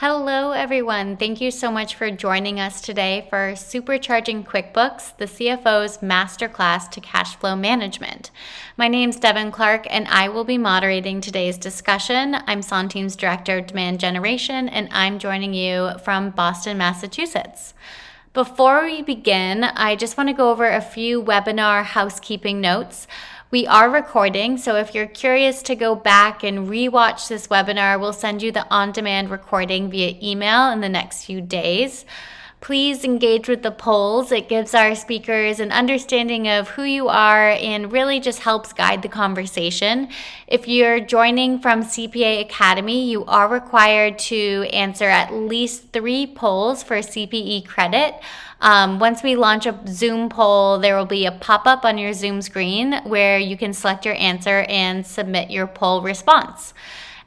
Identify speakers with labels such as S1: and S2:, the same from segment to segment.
S1: Hello, everyone. Thank you so much for joining us today for Supercharging QuickBooks, the CFO's masterclass to cash flow management. My name's Devin Clark, and I will be moderating today's discussion. I'm Centime's Director of Demand Generation, and I'm joining you from Boston, Massachusetts. Before we begin, I just want to go over a few webinar housekeeping notes. We are recording, so if you're curious to go back and rewatch this webinar, we'll send you the on-demand recording via email in the next few days. Please engage with the polls. It gives our speakers an understanding of who you are and really just helps guide the conversation. If you're joining from CPA Academy, you are required to answer at least 3 polls for CPE credit. Once we launch a Zoom poll, there will be a pop-up on your Zoom screen where you can select your answer and submit your poll response.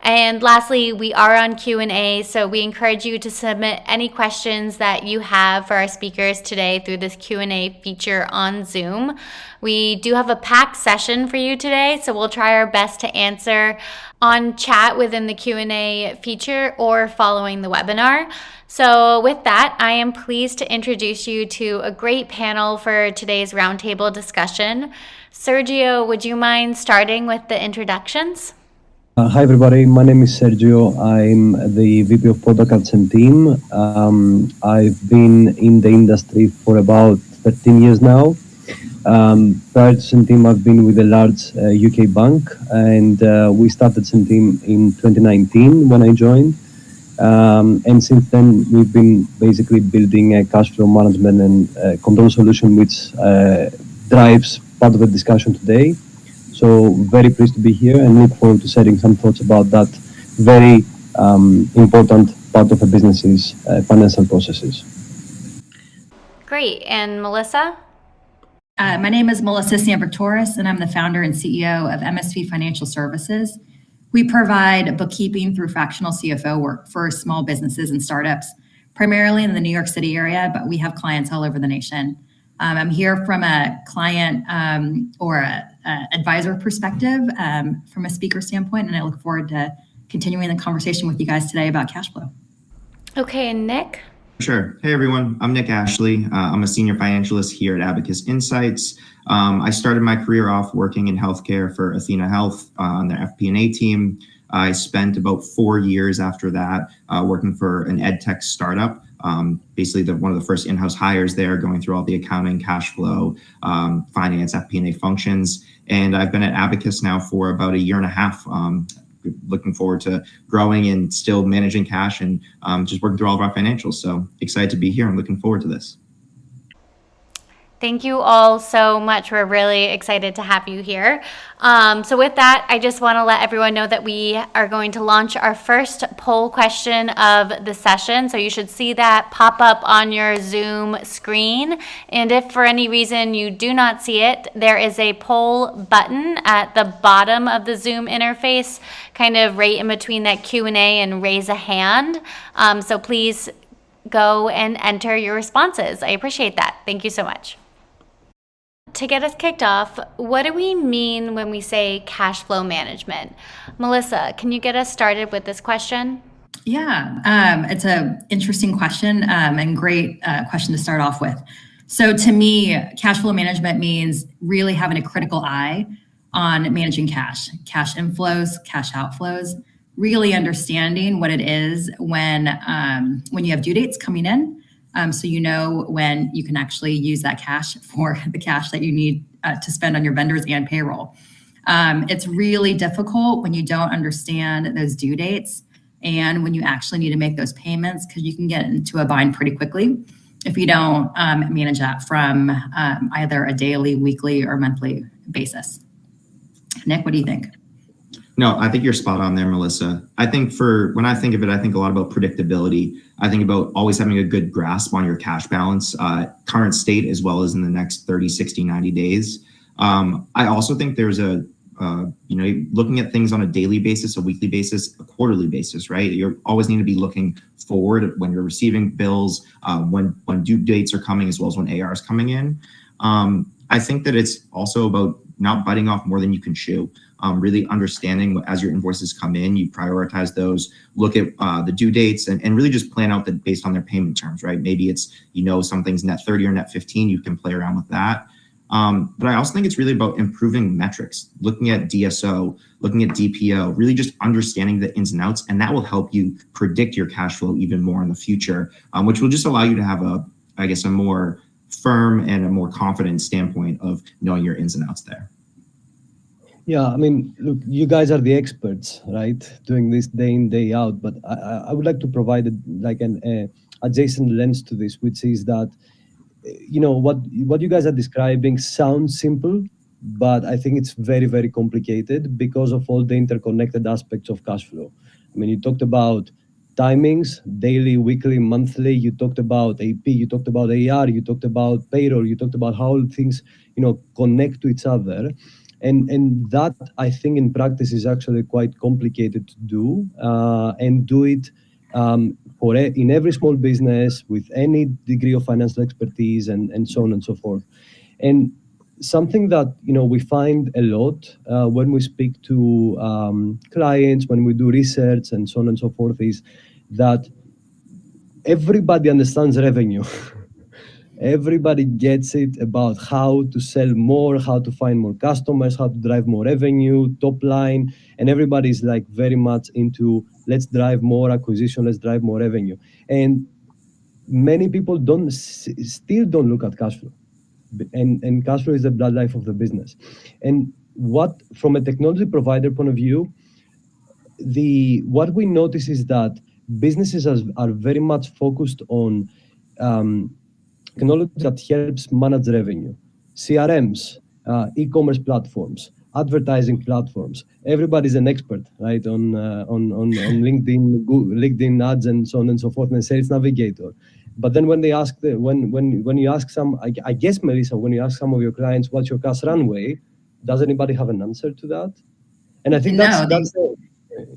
S1: And lastly, we are on Q&A, so we encourage you to submit any questions that you have for our speakers today through this Q&A feature on Zoom. We do have a packed session for you today, so we'll try our best to answer on chat within the Q&A feature or following the webinar. So with that, I am pleased to introduce you to a great panel for today's roundtable discussion. Sergio, would you mind starting with the introductions?
S2: Hi everybody, my name is Sergio. I'm the VP of Product at Centime. I've been in the industry for about 13 years now. Prior to Centime, I've been with a large UK bank, and we started Centime in 2019 when I joined. And since then, we've been basically building a cash flow management and control solution which drives part of the discussion today. So very pleased to be here and look forward to sharing some thoughts about that very important part of a business's financial processes.
S1: Great. And Melissa?
S3: My name is Melissa Sanvictoris, and I'm the founder and CEO of MSV Financial Services. We provide bookkeeping through fractional CFO work for small businesses and startups, primarily in the New York City area, but we have clients all over the nation. I'm here from a client or a advisor perspective from a speaker standpoint, and I look forward to continuing the conversation with you guys today about cash flow.
S1: Okay, and Nick?
S4: Sure. Hey, everyone. I'm Nick Ashley. I'm a senior financialist here at Abacus Insights. I started my career off working in healthcare for Athena Health on their FP&A team. I spent about 4 years after that working for an ed tech startup. Basically one of the first in-house hires there, going through all the accounting, cash flow, finance, FP&A functions. And I've been at Abacus now for about 1.5 years. Looking forward to growing and still managing cash and just working through all of our financials. So excited to be here and looking forward to this.
S1: Thank you all so much. We're really excited to have you here. So with that, I just want to let everyone know that we are going to launch our first poll question of the session. So you should see that pop up on your Zoom screen. And if for any reason you do not see it, there is a poll button at the bottom of the Zoom interface, kind of right in between that Q&A and raise a hand. So please go and enter your responses. I appreciate that. Thank you so much. To get us kicked off, what do we mean when we say cash flow management? Melissa, can you get us started with this question?
S3: Yeah, it's an interesting question and great question to start off with. So to me, cash flow management means really having a critical eye on managing cash inflows, cash outflows, really understanding what it is when you have due dates coming in. So you know when you can actually use that cash for the cash that you need to spend on your vendors and payroll. It's really difficult when you don't understand those due dates and when you actually need to make those payments, because you can get into a bind pretty quickly if you don't manage that from either a daily, weekly, or monthly basis. Nick, what do you think?
S4: No, I think you're spot on there, Melissa. I think when I think of it, I think a lot about predictability. I think about always having a good grasp on your cash balance, current state, as well as in the next 30, 60, 90 days. I also think there's looking at things on a daily basis, a weekly basis, a quarterly basis, right? You always need to be looking forward when you're receiving bills, when due dates are coming, as well as when AR is coming in. I think that it's also about not biting off more than you can chew. Really understanding as your invoices come in, you prioritize those, look at the due dates, and really just plan out that based on their payment terms, right? Maybe it's, something's net 30 or net 15, you can play around with that. But I also think it's really about improving metrics, looking at DSO, looking at DPO, really just understanding the ins and outs, and that will help you predict your cash flow even more in the future, which will just allow you to have a more firm and a more confident standpoint of knowing your ins and outs there.
S2: Yeah, I mean, look, you guys are the experts, right? Doing this day in, day out. But I would like to provide an adjacent lens to this, which is that, what you guys are describing sounds simple, but I think it's very, very complicated because of all the interconnected aspects of cash flow. I mean, you talked about timings, daily, weekly, monthly. You talked about AP, you talked about AR, you talked about payroll, you talked about how things, connect to each other. And that, I think, in practice is actually quite complicated to do, and do it in every small business with any degree of financial expertise and so on and so forth. And something that we find a lot when we speak to clients, when we do research and so on and so forth, is that everybody understands revenue. Everybody gets it about how to sell more, how to find more customers, how to drive more revenue, top line, and everybody's like very much into let's drive more acquisition, let's drive more revenue. And many people still don't look at cash flow. And cash flow is the blood life of the business. And what, from a technology provider point of view, what we notice is that businesses are very much focused on technology that helps manage revenue, CRMs, e-commerce platforms, advertising platforms. Everybody's an expert, right, on LinkedIn, LinkedIn ads, and so on and so forth, and Sales Navigator. But then when they ask when you ask some, I guess, Melissa, when you ask some of your clients, what's your cash runway? Does anybody have an answer to that? And I think that's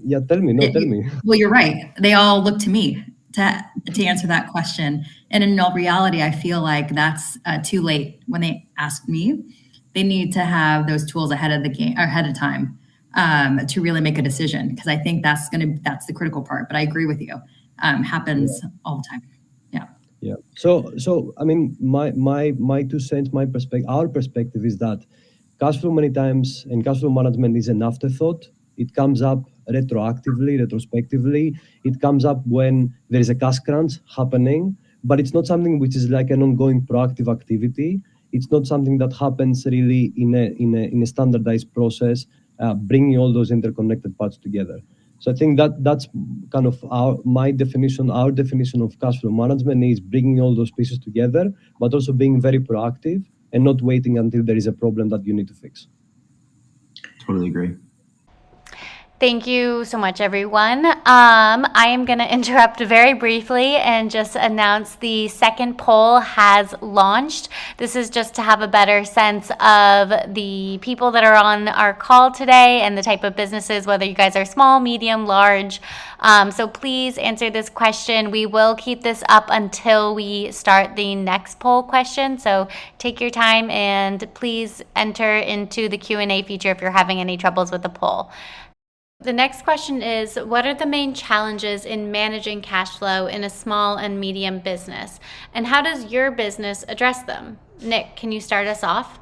S2: yeah. Tell me.
S3: Well, you're right. They all look to me to answer that question. And in all reality, I feel like that's too late. When they ask me, they need to have those tools ahead of time to really make a decision. Because I think that's the critical part. But I agree with you. Happens all the time. Yeah.
S2: Yeah. So I mean, my 2 cents, our perspective is that cash flow many times and cash flow management is an afterthought. It comes up retrospectively. It comes up when there is a cash crunch happening, but it's not something which is like an ongoing proactive activity. It's not something that happens really in a standardized process, bringing all those interconnected parts together. So I think that's kind of our definition of cash flow management is bringing all those pieces together, but also being very proactive and not waiting until there is a problem that you need to fix.
S4: Totally agree.
S1: Thank you so much, everyone. I am going to interrupt very briefly and just announce the second poll has launched. This is just to have a better sense of the people that are on our call today and the type of businesses, whether you guys are small, medium, large. So please answer this question. We will keep this up until we start the next poll question. So take your time and please enter into the Q&A feature if you're having any troubles with the poll. The next question is, what are the main challenges in managing cash flow in a small and medium business? And how does your business address them? Nick, can you start us off?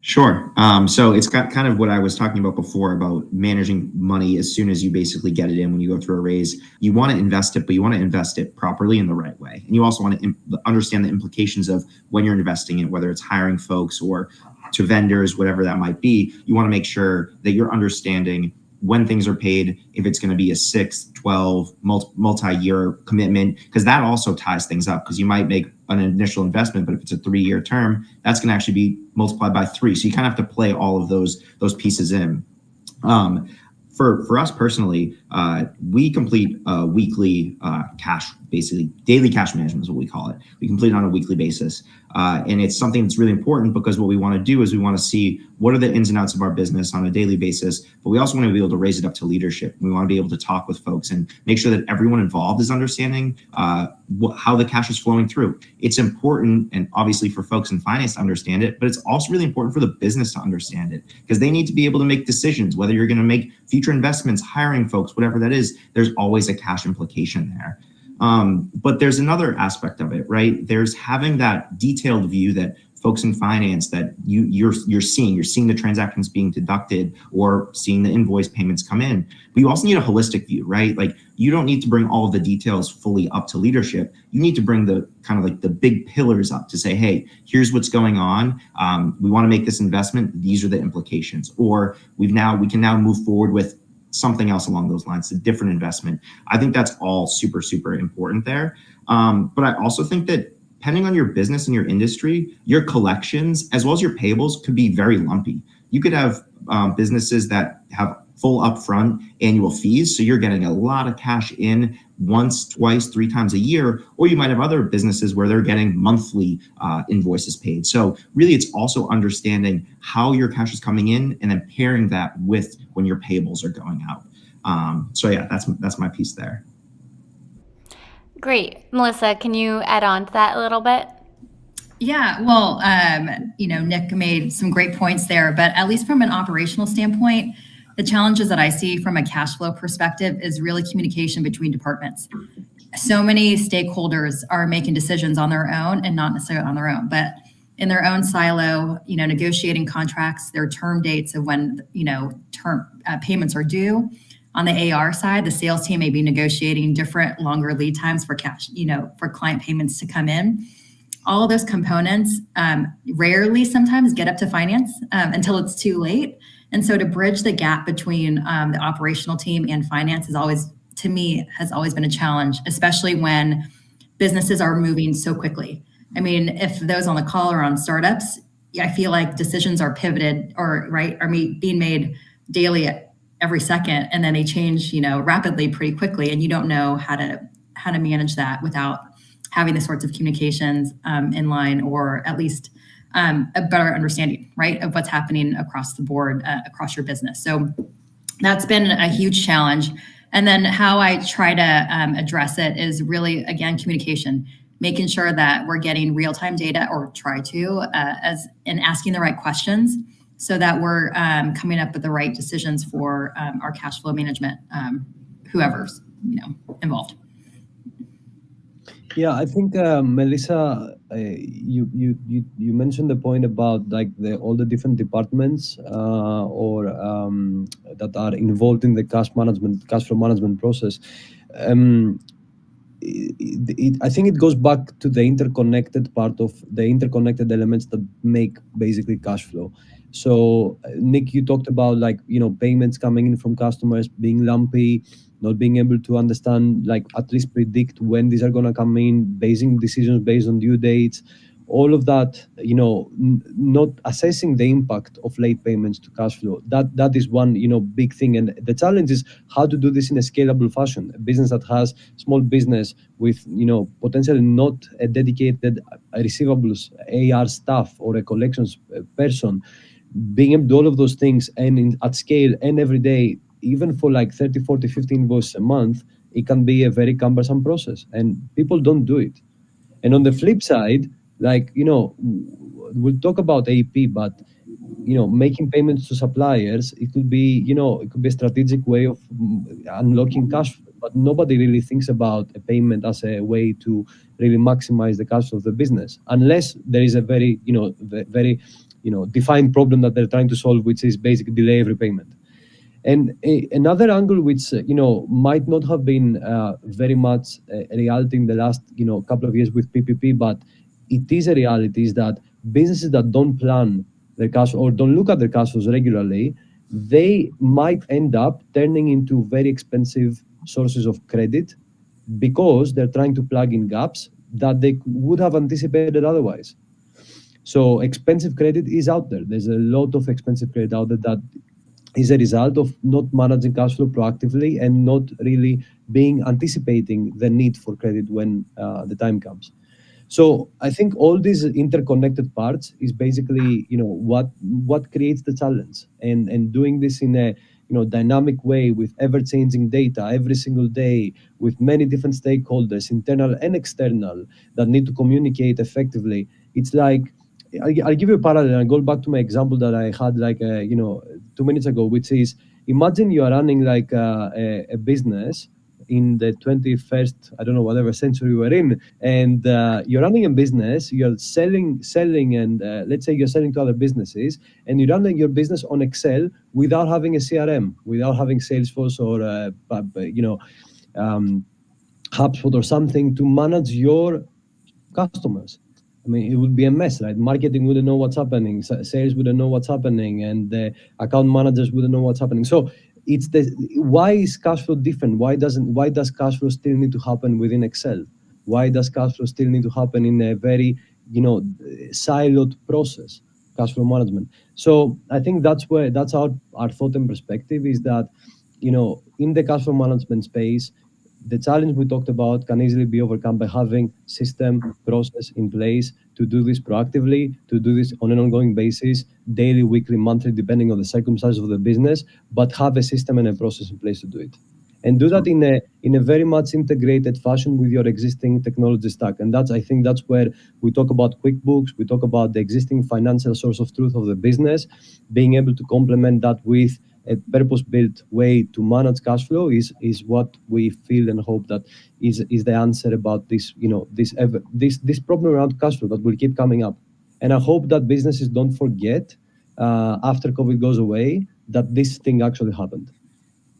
S4: Sure. So it's got kind of what I was talking about before about managing money as soon as you basically get it in when you go through a raise. You want to invest it, but you want to invest it properly in the right way. And you also want to understand the implications of when you're investing in it, whether it's hiring folks or to vendors, whatever that might be. You want to make sure that you're understanding when things are paid, if it's going to be a 6, 12, multi-year commitment, because that also ties things up, because you might make an initial investment, but if it's a 3-year term, that's going to actually be multiplied by 3. So you kind of have to play all of those pieces in. For us personally, we complete weekly cash, basically daily cash management is what we call it. We complete it on a weekly basis. And it's something that's really important because what we want to do is we want to see what are the ins and outs of our business on a daily basis, but we also want to be able to raise it up to leadership. We want to be able to talk with folks and make sure that everyone involved is understanding how the cash is flowing through. It's important, and obviously for folks in finance to understand it, but it's also really important for the business to understand it because they need to be able to make decisions, whether you're going to make future investments, hiring folks, whatever that is, there's always a cash implication there. But there's another aspect of it, right? There's having that detailed view that folks in finance that you're seeing the transactions being deducted or seeing the invoice payments come in. But you also need a holistic view, right? Like you don't need to bring all of the details fully up to leadership. You need to bring the kind of like the big pillars up to say, hey, here's what's going on. We want to make this investment. These are the implications. Or we can now move forward with something else along those lines, a different investment. I think that's all super, super important there. But I also think that depending on your business and your industry, your collections as well as your payables could be very lumpy. You could have businesses that have full upfront annual fees, so you're getting a lot of cash in once, twice, 3 times a year, or you might have other businesses where they're getting monthly invoices paid. So really it's also understanding how your cash is coming in and then pairing that with when your payables are going out. So yeah, that's my piece there.
S1: Great. Melissa, can you add on to that a little bit?
S3: Yeah, well, Nick made some great points there, but at least from an operational standpoint, the challenges that I see from a cash flow perspective is really communication between departments. So many stakeholders are making decisions on their own and not necessarily on their own, but in their own silo, negotiating contracts, their term dates of when, term payments are due. On the AR side, the sales team may be negotiating different longer lead times for cash, for client payments to come in. All of those components rarely sometimes get up to finance until it's too late. And so to bridge the gap between the operational team and finance has always been a challenge, especially when businesses are moving so quickly. I mean, if those on the call are on startups, I feel like decisions are pivoted are being made daily every second, and then they change, rapidly pretty quickly, and you don't know how to manage that without having the sorts of communications in line, or at least a better understanding, right, of what's happening across the board, across your business. So that's been a huge challenge. And then how I try to address it is really, again, communication, making sure that we're getting real-time data, or try to, and asking the right questions, so that we're coming up with the right decisions for our cash flow management, whoever's involved.
S2: Yeah, I think Melissa, you mentioned the point about like all the different departments or that are involved in the cash flow management process. I think it goes back to the interconnected part of the interconnected elements that make basically cash flow. So Nick, you talked about payments coming in from customers being lumpy, not being able to understand, at least predict when these are going to come in, basing decisions based on due dates, all of that, not assessing the impact of late payments to cash flow. That is one, big thing. And the challenge is how to do this in a scalable fashion. A business that has small business with, potentially not a dedicated receivables AR staff or a collections person, being able to do all of those things and at scale and every day, even for 30, 40, 50 invoices a month, it can be a very cumbersome process, and people don't do it. And on the flip side, we'll talk about AP, but making payments to suppliers, it could be a strategic way of unlocking cash flow, but nobody really thinks about a payment as a way to really maximize the cash flow of the business, unless there is a very defined problem that they're trying to solve, which is basically delay every payment. And another angle which might not have been very much a reality in the last couple of years with PPP, but it is a reality, is that businesses that don't plan their cash or don't look at their cash flows regularly, they might end up turning into very expensive sources of credit because they're trying to plug in gaps that they would have anticipated otherwise. So expensive credit is out there. There's a lot of expensive credit out there that is a result of not managing cash flow proactively and not really being anticipating the need for credit when the time comes. So I think all these interconnected parts is basically, what creates the challenge, and doing this in a dynamic way with ever-changing data every single day, with many different stakeholders, internal and external, that need to communicate effectively. It's like, I'll give you a parallel and go back to my example that I had 2 minutes ago, which is, imagine you are running like a business in the 21st, I don't know, whatever century we're in, and you're running a business, you're selling, and let's say you're selling to other businesses, and you're running your business on Excel without having a CRM, without having Salesforce or um, HubSpot or something to manage your customers. I mean, it would be a mess, right? Marketing wouldn't know what's happening, sales wouldn't know what's happening, and the account managers wouldn't know what's happening. So it's why is cash flow different? Why does cash flow still need to happen within Excel? Why does cash flow still need to happen in a very siloed process, cash flow management? So I think that's our thought and perspective is that in the cash flow management space, the challenge we talked about can easily be overcome by having system process in place to do this proactively, to do this on an ongoing basis, daily, weekly, monthly, depending on the circumstances of the business, but have a system and a process in place to do it. And do that in a very much integrated fashion with your existing technology stack. And I think that's where we talk about QuickBooks, we talk about the existing financial source of truth of the business, being able to complement that with a purpose-built way to manage cash flow is what we feel and hope that is the answer about this this problem around cash flow that will keep coming up. And I hope that businesses don't forget after COVID goes away that this thing actually happened.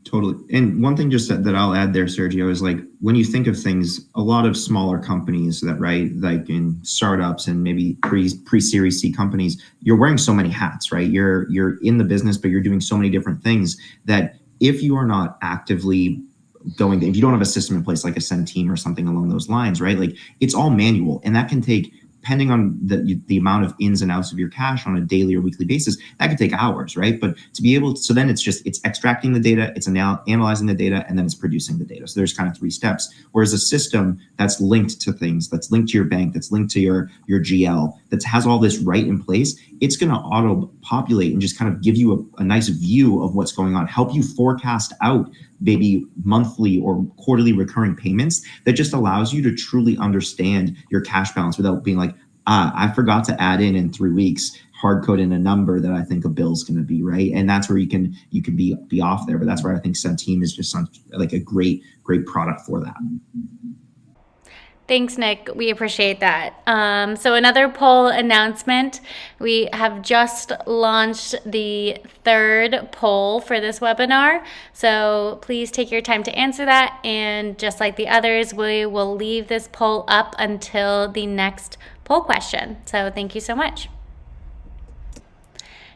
S4: Totally. And one thing just that I'll add there, Sergio, is like when you think of things, a lot of smaller companies that, right, like in startups and maybe pre-Series C companies, you're wearing so many hats, right? You're in the business, but you're doing so many different things that if you are not actively if you don't have a system in place like a Centime or something along those lines, right? Like it's all manual, and that can take, depending on the amount of ins and outs of your cash on a daily or weekly basis, that could take hours, right? But to be able to, so then it's extracting the data, it's analyzing the data, and then it's producing the data. So there's kind of 3 steps. Whereas a system that's linked to things, that's linked to your bank, that's linked to your GL, that has all this right in place, it's going to auto populate and just kind of give you a nice view of what's going on, help you forecast out maybe monthly or quarterly recurring payments that just allows you to truly understand your cash balance without being like, I forgot to add in 3 weeks, hard code in a number that I think a bill's going to be, right? And that's where you can be off there. But that's where I think Centime is just like a great product for that.
S1: Thanks, Nick. We appreciate that. So another poll announcement. We have just launched the 3rd poll for this webinar. So please take your time to answer that. And just like the others, we will leave this poll up until the next poll question. So thank you so much.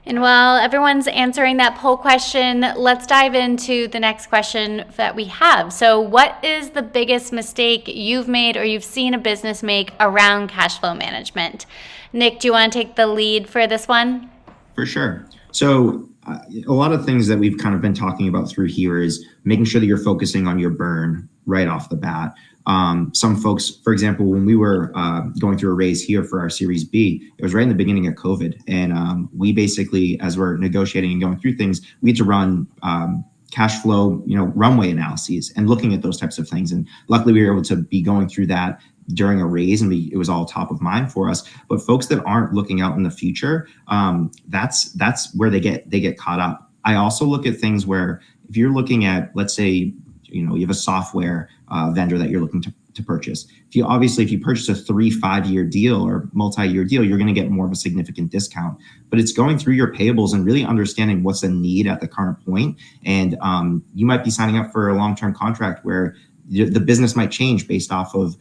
S1: And while everyone's answering that poll question, let's dive into the next question that we have. So what is the biggest mistake you've made or you've seen a business make around cash flow management? Nick, do you want to take the lead for this one?
S4: For sure. So a lot of things that we've kind of been talking about through here is making sure that you're focusing on your burn right off the bat. Some folks, for example, when we were going through a raise here for our Series B, it was right in the beginning of COVID. And we basically, as we're negotiating and going through things, we had to run cash flow, runway analyses and looking at those types of things. And luckily we were able to be going through that during a raise, and it was all top of mind for us. But folks that aren't looking out in the future, that's where they get caught up. I also look at things where if you're looking at, let's say, you have a software vendor that you're looking to purchase. If you purchase a 3-5 year deal or multi-year deal, you're going to get more of a significant discount. But it's going through your payables and really understanding what's the need at the current point. And you might be signing up for a long-term contract where the business might change based off of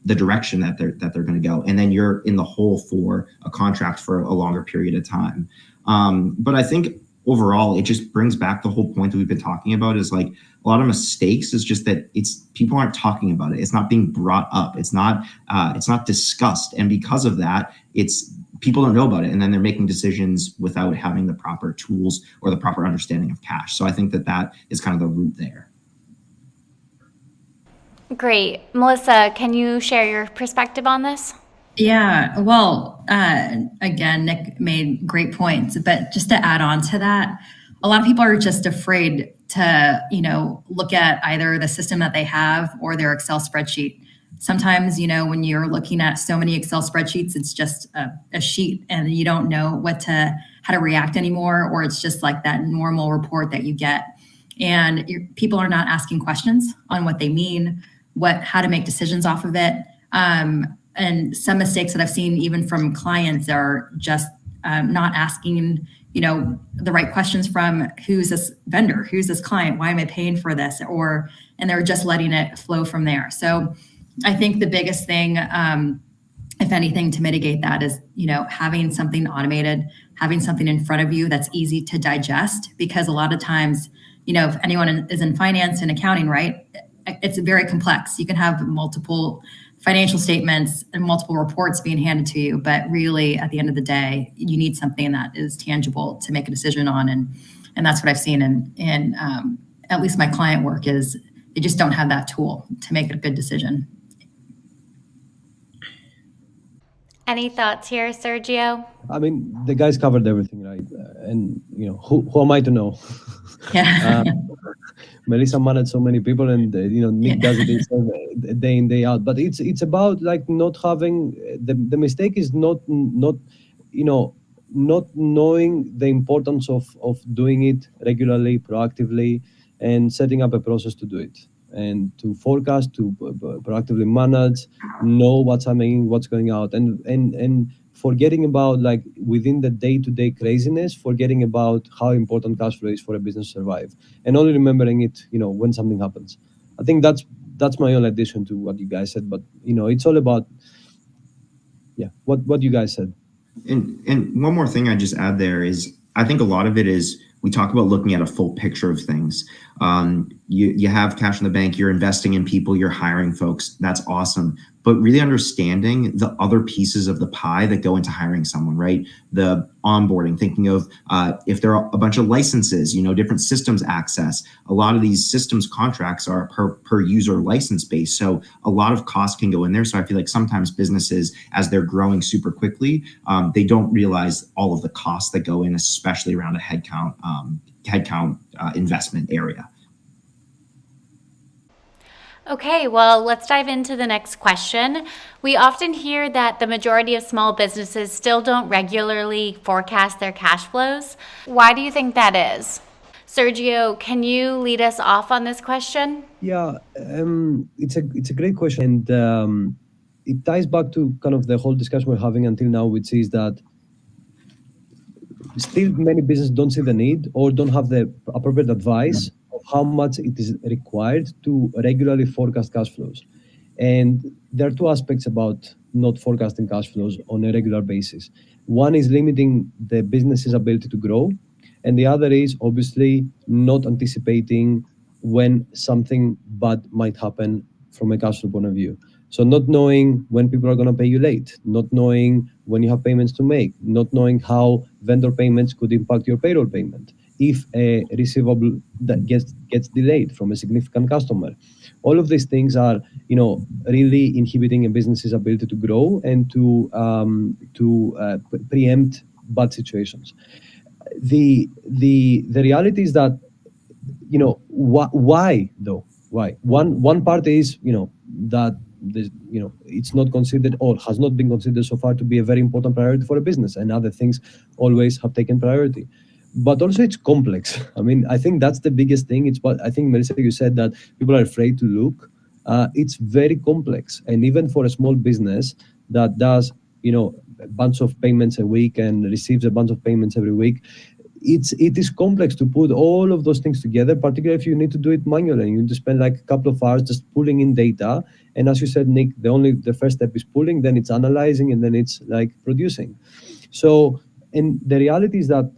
S4: the direction that they're going to go, and then you're in the hole for a contract for a longer period of time. But I think overall, it just brings back the whole point that we've been talking about is like a lot of mistakes is just that people aren't talking about it. It's not being brought up. It's not discussed. And because of that, people don't know about it, and then they're making decisions without having the proper tools or the proper understanding of cash. So I think that is kind of the root there.
S1: Great. Melissa, can you share your perspective on this?
S3: Yeah, well, again, Nick made great points, but just to add on to that, a lot of people are just afraid to, look at either the system that they have or their Excel spreadsheet. Sometimes, when you're looking at so many Excel spreadsheets, it's just a sheet and you don't know how to react anymore, or it's just like that normal report that you get. And people are not asking questions on what they mean, how to make decisions off of it. And some mistakes that I've seen even from clients are just not asking, the right questions from who's this vendor, who's this client, why am I paying for this, and they're just letting it flow from there. So I think the biggest thing, if anything, to mitigate that is, having something automated, having something in front of you that's easy to digest, because a lot of times, if anyone is in finance and accounting, right, it's very complex. You can have multiple financial statements and multiple reports being handed to you, but really at the end of the day, you need something that is tangible to make a decision on. And that's what I've seen in at least my client work is they just don't have that tool to make a good decision.
S1: Any thoughts here, Sergio?
S2: I mean, the guys covered everything, right? And who am I to know?
S3: Yeah.
S2: Melissa managed so many people, and Nick does it day in, day out. But it's about like not having the mistake is not knowing the importance of doing it regularly, proactively, and setting up a process to do it, and to forecast, to proactively manage, know what's happening, what's going out, and forgetting about, like, within the day-to-day craziness, forgetting about how important cash flow is for a business to survive, and only remembering it, when something happens. I think that's my own addition to what you guys said. But it's all about, what you guys said.
S4: And one more thing I just add there is, I think a lot of it is, we talk about looking at a full picture of things. You have cash in the bank, you're investing in people, you're hiring folks. That's awesome. But really understanding the other pieces of the pie that go into hiring someone, right? The onboarding, thinking of if there are a bunch of licenses, different systems access. A lot of these systems contracts are per user license base. So a lot of costs can go in there. So I feel like sometimes businesses, as they're growing super quickly, they don't realize all of the costs that go in, especially around a headcount investment area.
S1: Okay, well, let's dive into the next question. We often hear that the majority of small businesses still don't regularly forecast their cash flows. Why do you think that is? Sergio, can you lead us off on this question?
S2: Yeah, it's a great question, and it ties back to kind of the whole discussion we're having until now, which is that still many businesses don't see the need or don't have the appropriate advice of how much it is required to regularly forecast cash flows. And there are two aspects about not forecasting cash flows on a regular basis. One is limiting the business's ability to grow, and the other is obviously not anticipating when something bad might happen from a cash flow point of view. So not knowing when people are going to pay you late, not knowing when you have payments to make, not knowing how vendor payments could impact your payroll payment, if a receivable that gets delayed from a significant customer. All of these things are, really inhibiting a business's ability to grow and to preempt bad situations. The reality is that, why though? Why? One part is, that it's not considered or has not been considered so far to be a very important priority for a business, and other things always have taken priority. But also it's complex. I mean, I think that's the biggest thing. It's what I think, Melissa, you said that people are afraid to look. It's very complex. And even for a small business that does, a bunch of payments a week and receives a bunch of payments every week, it is complex to put all of those things together, particularly if you need to do it manually. You need to spend like a couple of hours just pulling in data. And as you said, Nick, the first step is pulling, then it's analyzing, and then it's like producing. So, and the reality is that,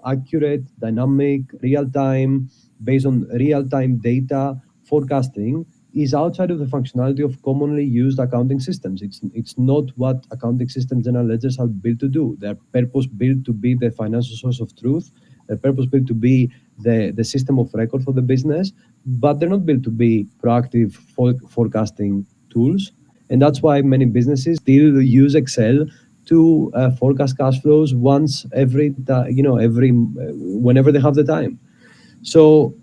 S2: accurate, dynamic, real-time, based on real-time data forecasting is outside of the functionality of commonly used accounting systems. It's not what accounting systems, general ledgers are built to do. They're purpose built to be the financial source of truth. They're purpose built to be the system of record for the business, but they're not built to be proactive forecasting tools. And that's why many businesses still use Excel to forecast cash flows once whenever they have the time. So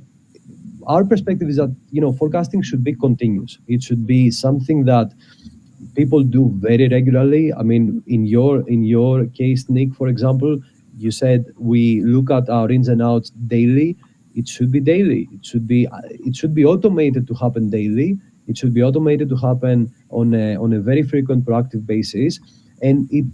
S2: our perspective is that forecasting should be continuous. It should be something that people do very regularly. I mean, in your case, Nick, for example, you said we look at our ins and outs daily. It should be daily. It should be automated to happen daily. It should be automated to happen on a very frequent, proactive basis, and it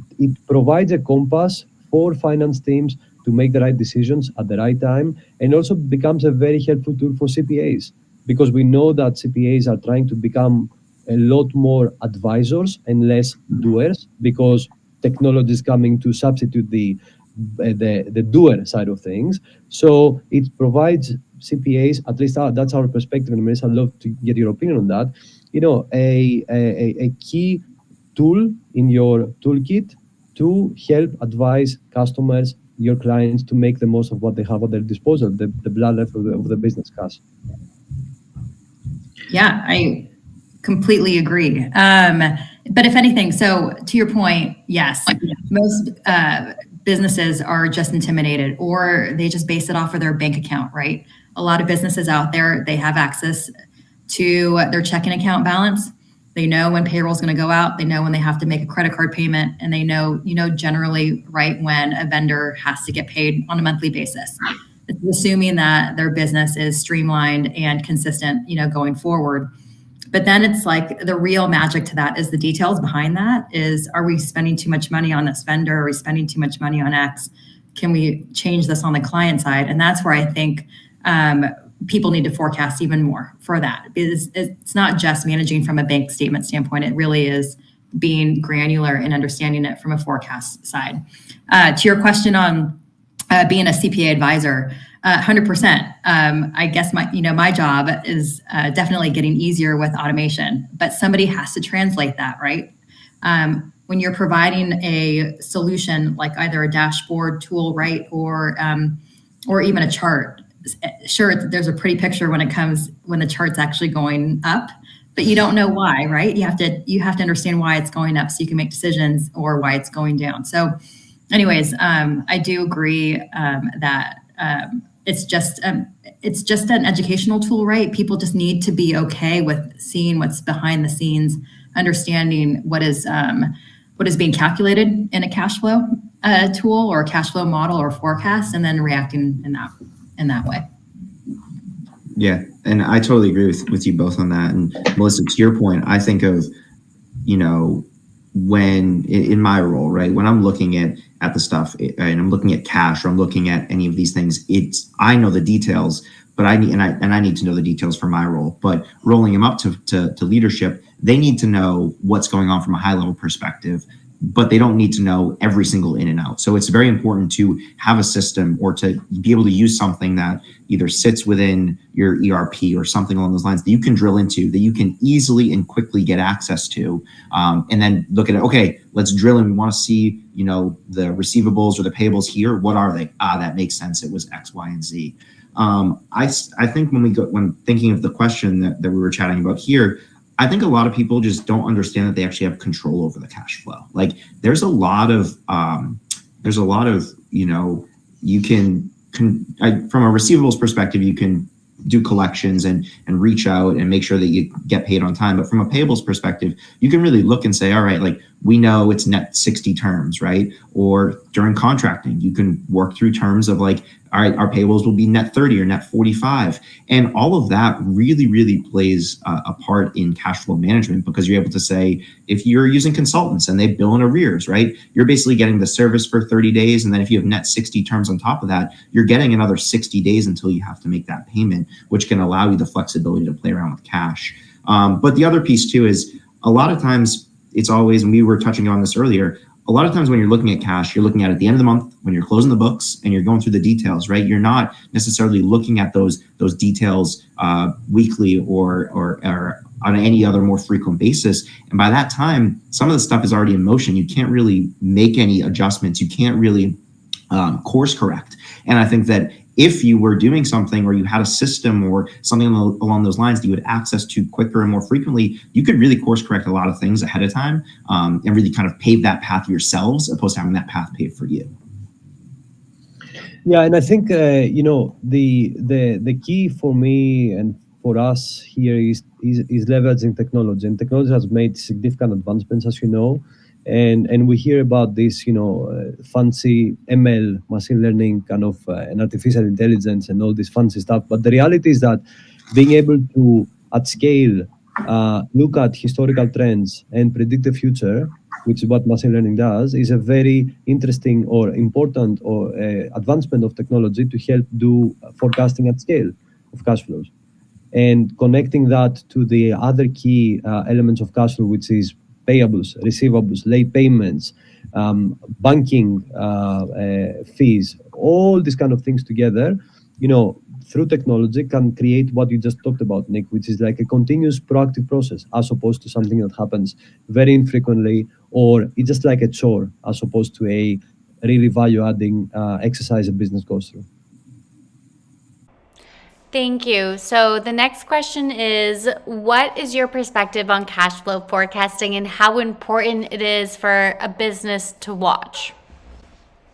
S2: provides a compass for finance teams to make the right decisions at the right time, and also becomes a very helpful tool for CPAs, because we know that CPAs are trying to become a lot more advisors and less doers, because technology is coming to substitute the doer side of things. So it provides CPAs, at least that's our perspective, and Melissa, I'd love to get your opinion on that. A key tool in your toolkit to help advise customers, your clients, to make the most of what they have at their disposal, the blood left of the business cash.
S3: Yeah, I completely agree. But if anything, so to your point, yes, most businesses are just intimidated, or they just base it off of their bank account, right? A lot of businesses out there, they have access to their checking account balance. They know when payroll is going to go out. They know when they have to make a credit card payment, and they know, generally, right, when a vendor has to get paid on a monthly basis. It's assuming that their business is streamlined and consistent, going forward. But then it's like the real magic to that is the details behind that. Is, are we spending too much money on this vendor? Are we spending too much money on X? Can we change this on the client side? And that's where I think people need to forecast even more for that. It's not just managing from a bank statement standpoint. It really is being granular and understanding it from a forecast side. To your question on being a CPA advisor, 100%. I guess my job is definitely getting easier with automation, but somebody has to translate that, right? When you're providing a solution like either a dashboard tool, right, or even a chart. Sure, there's a pretty picture when the chart's actually going up, but you don't know why, right? You have to understand why it's going up so you can make decisions, or why it's going down. So, anyways, I do agree that it's just an educational tool, right? People just need to be okay with seeing what's behind the scenes, understanding what is being calculated in a cash flow tool or a cash flow model or forecast, and then reacting in that way.
S4: Yeah, and I totally agree with you both on that. And Melissa, to your point, I think of, when in my role, right, when I'm looking at the stuff and I'm looking at cash, or I'm looking at any of these things, I know the details, but I need to know the details for my role. But rolling them up to leadership, they need to know what's going on from a high level perspective, but they don't need to know every single in and out. So it's very important to have a system, or to be able to use something that either sits within your ERP or something along those lines that you can drill into, that you can easily and quickly get access to, and then look at it. Okay, let's drill in. We want to see, the receivables or the payables here. What are they? That makes sense. It was X, Y, and Z. I think when thinking of the question that we were chatting about here, I think a lot of people just don't understand that they actually have control over the cash flow. Like there's a lot of, you can from a receivables perspective, you can do collections and reach out and make sure that you get paid on time. But from a payables perspective, you can really look and say, all right, like we know it's net 60 terms, right? Or during contracting, you can work through terms of like, all right, our payables will be net 30 or net 45. And all of that really, really plays a part in cash flow management, because you're able to say, if you're using consultants and they bill in arrears, right, you're basically getting the service for 30 days. And then if you have net 60 terms on top of that, you're getting another 60 days until you have to make that payment, which can allow you the flexibility to play around with cash. But the other piece too is a lot of times it's always, and we were touching on this earlier, a lot of times when you're looking at cash, you're looking at it at the end of the month when you're closing the books and you're going through the details, right? You're not necessarily looking at those details weekly or on any other more frequent basis. And by that time, some of the stuff is already in motion. You can't really make any adjustments. You can't really course correct. And I think that if you were doing something or you had a system or something along those lines that you had access to quicker and more frequently, you could really course correct a lot of things ahead of time and really kind of pave that path yourselves opposed to having that path paved for you.
S2: Yeah, and I think the key for me and for us here is leveraging technology, and technology has made significant advancements, as you know. And we hear about this, fancy ML, machine learning, kind of, and artificial intelligence and all this fancy stuff. But the reality is that being able to, at scale, look at historical trends and predict the future, which is what machine learning does, is a very interesting or important or advancement of technology to help do forecasting at scale of cash flows. And connecting that to the other key elements of cash flow, which is payables, receivables, late payments, banking fees, all these kind of things together, through technology can create what you just talked about, Nick, which is like a continuous proactive process as opposed to something that happens very infrequently, or it's just like a chore as opposed to a really value-adding exercise a business goes through.
S1: Thank you. So the next question is, what is your perspective on cash flow forecasting and how important it is for a business to watch?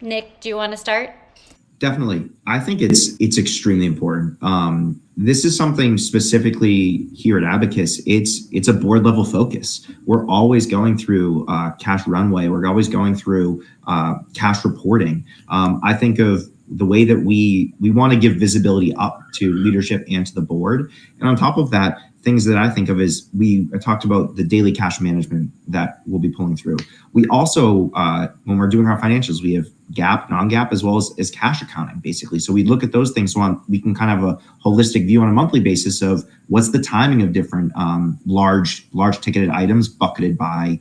S1: Nick, do you want to start?
S4: Definitely. I think it's extremely important. This is something specifically here at Abacus. It's a board level focus. We're always going through cash runway. We're always going through cash reporting. I think of the way that we want to give visibility up to leadership and to the board. And on top of that, things that I think of is I talked about the daily cash management that we'll be pulling through. We also, when we're doing our financials, we have GAAP, non-GAAP, as well as cash accounting, basically. So we look at those things so we can kind of have a holistic view on a monthly basis of what's the timing of different large ticketed items bucketed by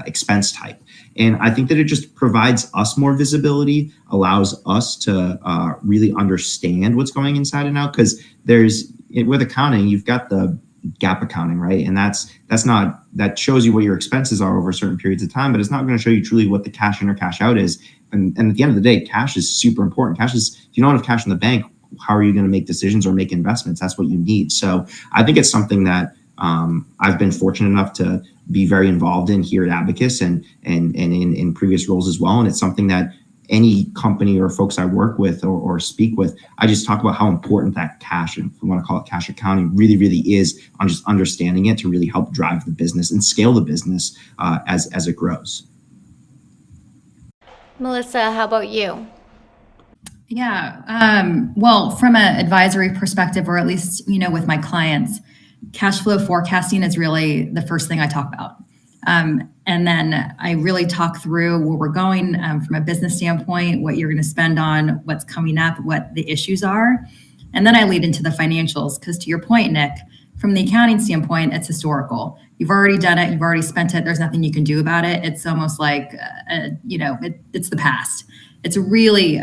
S4: expense type. And I think that it just provides us more visibility, allows us to really understand what's going inside and out. Because with accounting, you've got the GAAP accounting, right? And that shows you what your expenses are over certain periods of time, but it's not going to show you truly what the cash in or cash out is. And at the end of the day, cash is super important. If you don't have cash in the bank, how are you going to make decisions or make investments? That's what you need. So I think it's something that I've been fortunate enough to be very involved in here at Abacus and in previous roles as well. And it's something that any company or folks I work with or speak with, I just talk about how important that cash, and if we want to call it cash accounting, really, really is on just understanding it to really help drive the business and scale the business as it grows.
S1: Melissa, how about you?
S3: Yeah. Well, from an advisory perspective, or at least, with my clients, cash flow forecasting is really the first thing I talk about. And then I really talk through where we're going from a business standpoint, what you're going to spend on, what's coming up, what the issues are. And then I lead into the financials, because to your point, Nick, from the accounting standpoint, it's historical. You've already done it. You've already spent it. There's nothing you can do about it. It's almost like, it's the past. It's really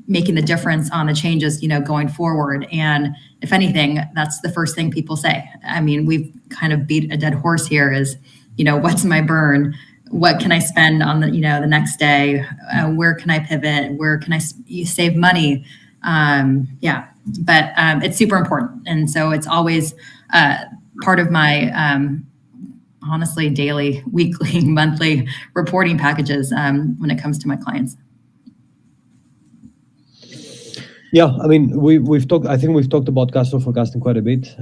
S3: making the difference on the changes, going forward. And if anything, that's the first thing people say. I mean, we've kind of beat a dead horse here is, what's my burn? What can I spend on the next day? Where can I pivot? Where can I save money? But it's super important. And so it's always part of my, honestly, daily, weekly, monthly reporting packages when it comes to my clients.
S2: Yeah, I mean, we've talked. I think we've talked about cash flow forecasting quite a bit.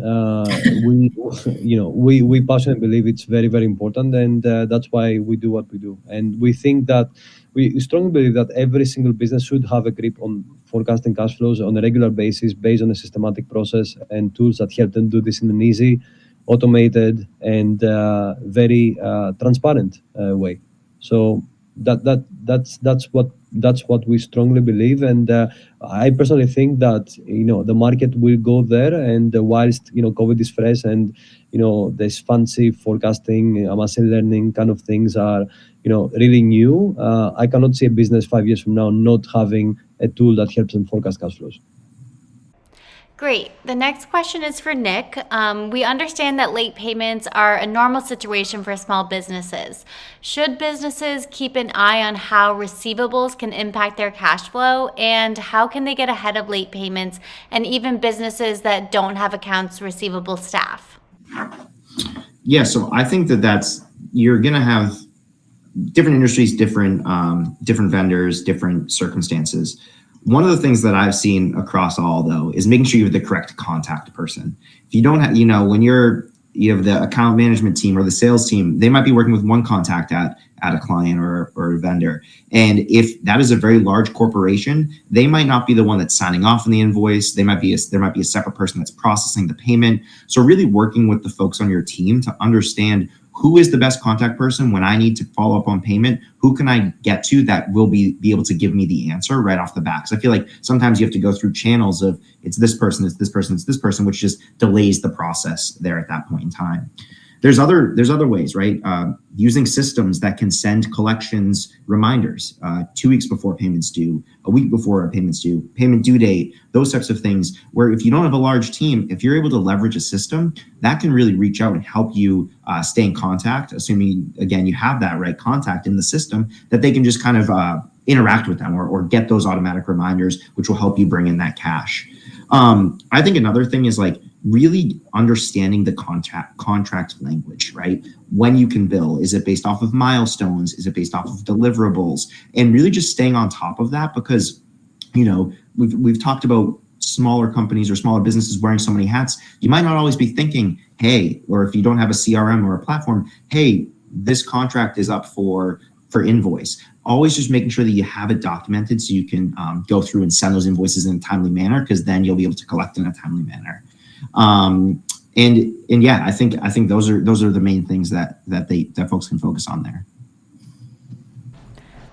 S2: We passionately believe it's very, very important, and that's why we do what we do. And we think that we strongly believe that every single business should have a grip on forecasting cash flows on a regular basis, based on a systematic process and tools that help them do this in an easy, automated, and very transparent way. So that's what we strongly believe, and I personally think that the market will go there, and whilst COVID is fresh and this fancy forecasting, machine learning kind of things are really new, I cannot see a business 5 years from now not having a tool that helps them forecast cash flows.
S1: Great. The next question is for Nick. We understand that late payments are a normal situation for small businesses. Should businesses keep an eye on how receivables can impact their cash flow, and how can they get ahead of late payments, and even businesses that don't have accounts receivable staff?
S4: Yeah, so I think you're going to have different industries, different vendors, different circumstances. One of the things that I've seen across all, though, is making sure you have the correct contact person. If you don't have, when you have the account management team or the sales team, they might be working with one contact at a client or a vendor. And if that is a very large corporation, they might not be the one that's signing off on the invoice. There might be a separate person that's processing the payment. So really working with the folks on your team to understand who is the best contact person when I need to follow up on payment, who can I get to that will be able to give me the answer right off the bat. Because I feel like sometimes you have to go through channels of it's this person, it's this person, it's this person, which just delays the process there at that point in time. There's other ways, right? Using systems that can send collections reminders 2 weeks before payments due, a week before a payment's due, payment due date, those types of things, where if you don't have a large team, if you're able to leverage a system, that can really reach out and help you stay in contact, assuming, again, you have that right contact in the system, that they can just kind of interact with them or get those automatic reminders, which will help you bring in that cash. I think another thing is really understanding the contract language, right? When you can bill, is it based off of milestones? Is it based off of deliverables? And really just staying on top of that, because, we've talked about smaller companies or smaller businesses wearing so many hats. You might not always be thinking, hey, or if you don't have a CRM or a platform, hey, this contract is up for invoice. Always just making sure that you have it documented so you can go through and send those invoices in a timely manner, because then you'll be able to collect in a timely manner. And yeah, I think those are the main things that folks can focus on there.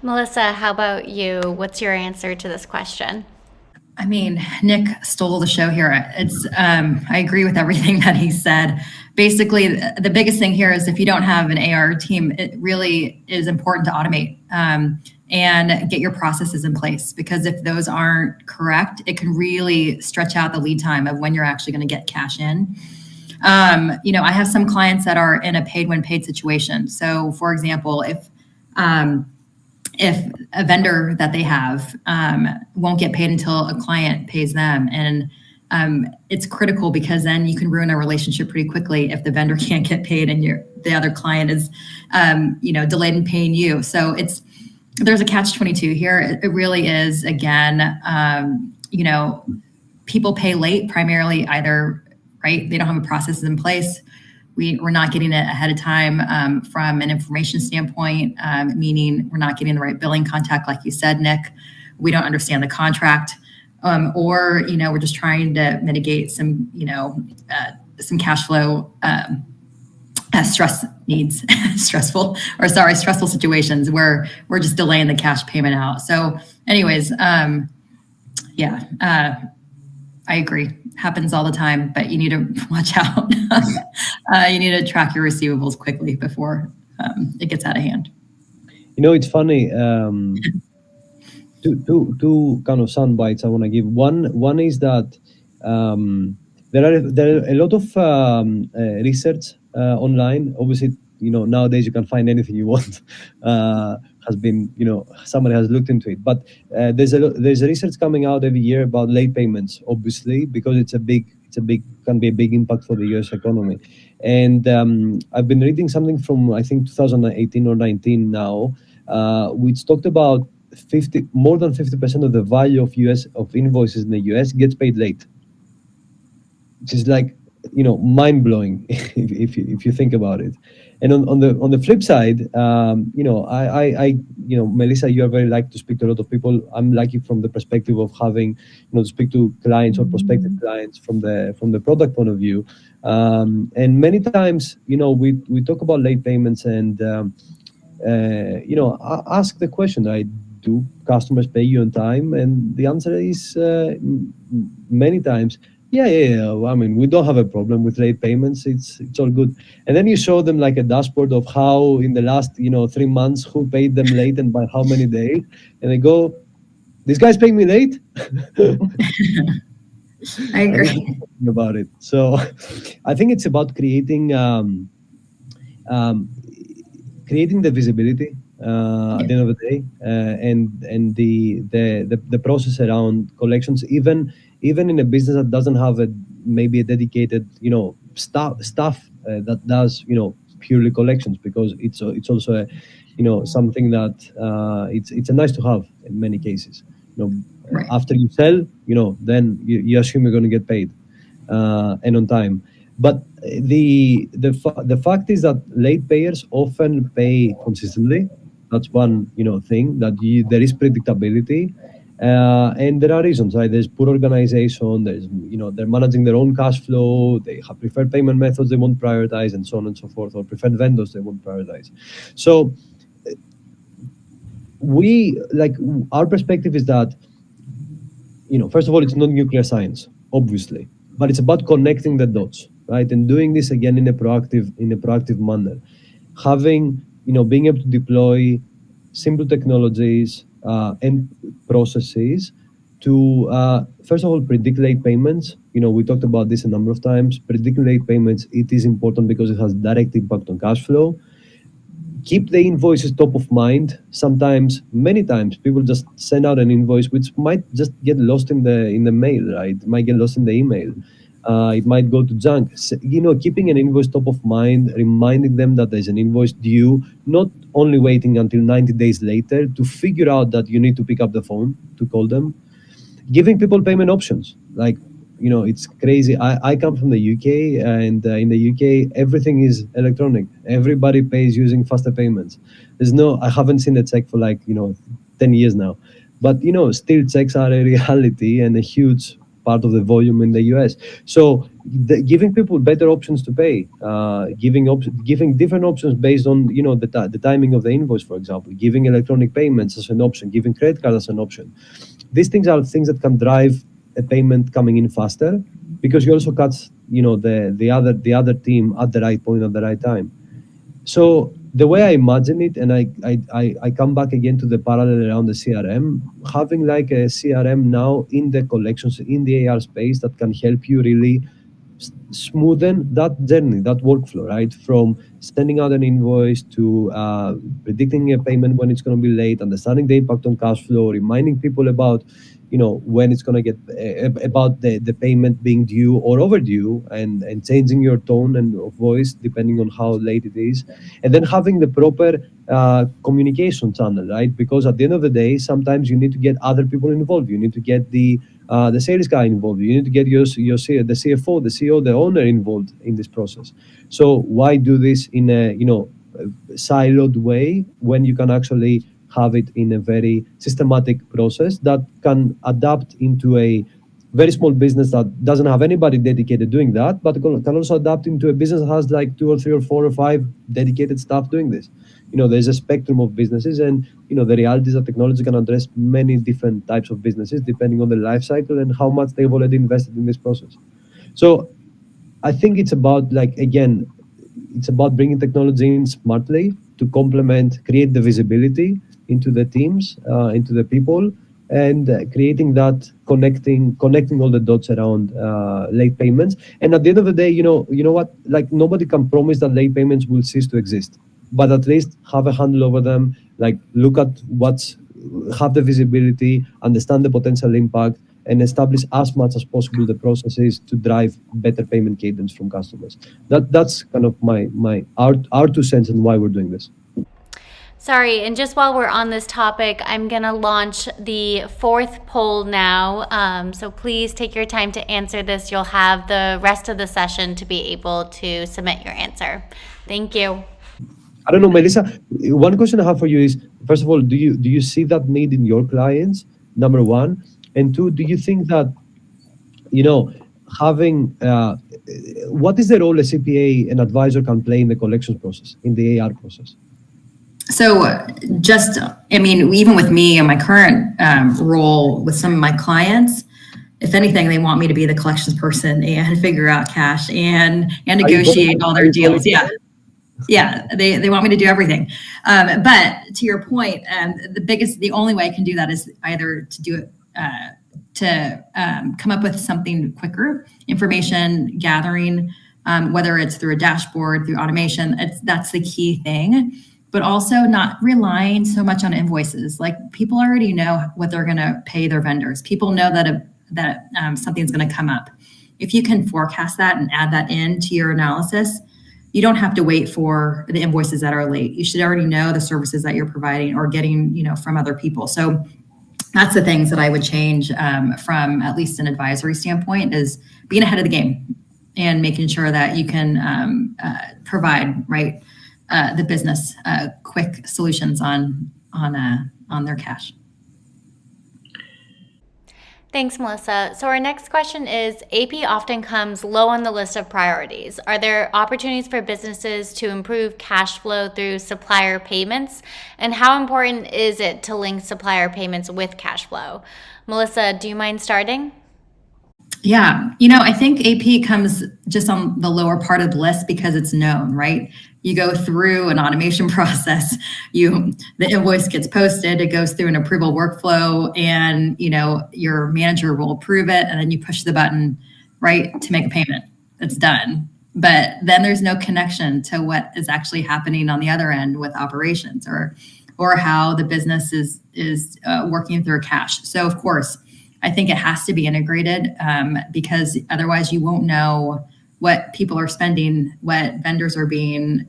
S1: Melissa, how about you? What's your answer to this question?
S3: I mean, Nick stole the show here. I agree with everything that he said. Basically, the biggest thing here is if you don't have an AR team, it really is important to automate and get your processes in place, because if those aren't correct, it can really stretch out the lead time of when you're actually going to get cash in. I have some clients that are in a paid when paid situation. So, for example, if a vendor that they have won't get paid until a client pays them, and it's critical, because then you can ruin a relationship pretty quickly if the vendor can't get paid and the other client is delayed in paying you. So there's a catch-22 here. It really is, again, people pay late primarily either, right, they don't have a process in place. We're not getting it ahead of time from an information standpoint, meaning we're not getting the right billing contact, like you said, Nick. We don't understand the contract, or we're just trying to mitigate some cash flow stressful situations where we're just delaying the cash payment out. So, anyways, I agree. Happens all the time, but you need to watch out. You need to track your receivables quickly before it gets out of hand.
S2: It's funny. Two kind of sound bites I want to give. One is that there are a lot of research online. Obviously, nowadays you can find anything you want. Has been, somebody has looked into it. But there's a research coming out every year about late payments, obviously, because can be a big impact for the US economy. And I've been reading something from, I think, 2018 or 19 now, which talked about more than 50% of the value of invoices in the US gets paid late, which is mind blowing if you think about it. And on the flip side, I Melissa, you are very like to speak to a lot of people. I'm lucky from the perspective of having, to speak to clients or prospective clients from the product point of view. And many times, we talk about late payments and, ask the question, right? Do customers pay you on time? And the answer is many times, yeah. I mean, we don't have a problem with late payments. It's all good. And then you show them like a dashboard of how in the last 3 months who paid them late and by how many days, and they go, "This guy's paying me late."
S3: I agree.
S2: About it. So I think it's about creating um, creating the visibility at the end of the day, and the process around collections, even in a business that doesn't have a maybe a dedicated staff that does purely collections, because it's also a something that it's a nice to have in many cases.
S3: Right.
S2: After you sell, then you assume you're going to get paid and on time. But the fact is that late payers often pay consistently. That's one thing, that there is predictability, and there are reasons, right? There's poor organization. There's they're managing their own cash flow. They have preferred payment methods they won't prioritize, and so on and so forth, or preferred vendors they won't prioritize. So our perspective is that first of all, it's not nuclear science, obviously, but it's about connecting the dots, right? And doing this again in a proactive manner, having being able to deploy simple technologies and processes to first of all predict late payments. We talked about this a number of times. Predicting late payments, it is important because it has direct impact on cash flow. Keep the invoices top of mind. Sometimes, many times, people just send out an invoice which might just get lost in the mail, right? It might get lost in the email. It might go to junk. So, keeping an invoice top of mind, reminding them that there's an invoice due, not only waiting until 90 days later to figure out that you need to pick up the phone to call them. Giving people payment options, like it's crazy. I come from the UK, and in the UK everything is electronic. Everybody pays using faster payments. I haven't seen a check for 10 years now, but still checks are a reality and a huge part of the volume in the US. So giving people better options to pay, giving different options based on the timing of the invoice, for example, giving electronic payments as an option, giving credit card as an option. These things are things that can drive a payment coming in faster, because you also catch the other team at the right point at the right time. So the way I imagine it, and I come back again to the parallel around the CRM, having like a CRM now in the collections, in the AR space, that can help you really smoothen that journey, that workflow, right? From sending out an invoice to predicting a payment when it's going to be late, understanding the impact on cash flow, reminding people about when it's going to get about the payment being due or overdue, and changing your tone and voice depending on how late it is, and then having the proper communication channel, right? Because at the end of the day, sometimes you need to get other people involved. You need to get the sales guy involved. You need to get the CFO, the CEO, the owner involved in this process. So why do this in a siloed way when you can actually have it in a very systematic process that can adapt into a very small business that doesn't have anybody dedicated doing that, but can also adapt into a business that has like 2 or 3 or 4 or 5 dedicated staff doing this. There's a spectrum of businesses, and the reality is that technology can address many different types of businesses depending on the life cycle and how much they've already invested in this process. So I think it's about, it's about bringing technology in smartly to complement, create the visibility into the teams, into the people, and creating that connecting all the dots around late payments. And at the end of the day, you know what? Like, nobody can promise that late payments will cease to exist, but at least have a handle over them. Like, look at have the visibility, understand the potential impact, and establish as much as possible the processes to drive better payment cadence from customers. That's kind of our 2 cents on why we're doing this.
S1: Sorry, and just while we're on this topic, I'm going to launch the 4th poll now. So please take your time to answer this. You'll have the rest of the session to be able to submit your answer. Thank you.
S2: I don't know, Melissa, one question I have for you is, first of all, do you see that need in your clients, number one? And two, do you think that, having, what is the role a CPA, an advisor, can play in the collections process, in the AR process?
S3: So even with me and my current role with some of my clients, if anything, they want me to be the collections person and figure out cash and negotiate all their deals. Yeah, they want me to do everything. But to your point, the only way I can do that is either to do it come up with something quicker, information gathering, whether it's through a dashboard, through automation. That's the key thing. But also not relying so much on invoices. Like, people already know what they're going to pay their vendors. People know that something's going to come up. If you can forecast that and add that into your analysis, you don't have to wait for the invoices that are late. You should already know the services that you're providing or getting, from other people. So that's the things that I would change from at least an advisory standpoint, is being ahead of the game and making sure that you can provide the business quick solutions on their cash.
S1: Thanks, Melissa. So our next question is, AP often comes low on the list of priorities. Are there opportunities for businesses to improve cash flow through supplier payments? And how important is it to link supplier payments with cash flow? Melissa, do you mind starting?
S3: Yeah, I think AP comes just on the lower part of the list because it's known, right? You go through an automation process, the invoice gets posted, it goes through an approval workflow, and your manager will approve it, and then you push the button, right, to make a payment. It's done. But then there's no connection to what is actually happening on the other end with operations or how the business is working through cash. So of course, I think it has to be integrated because otherwise you won't know what people are spending, what vendors are being,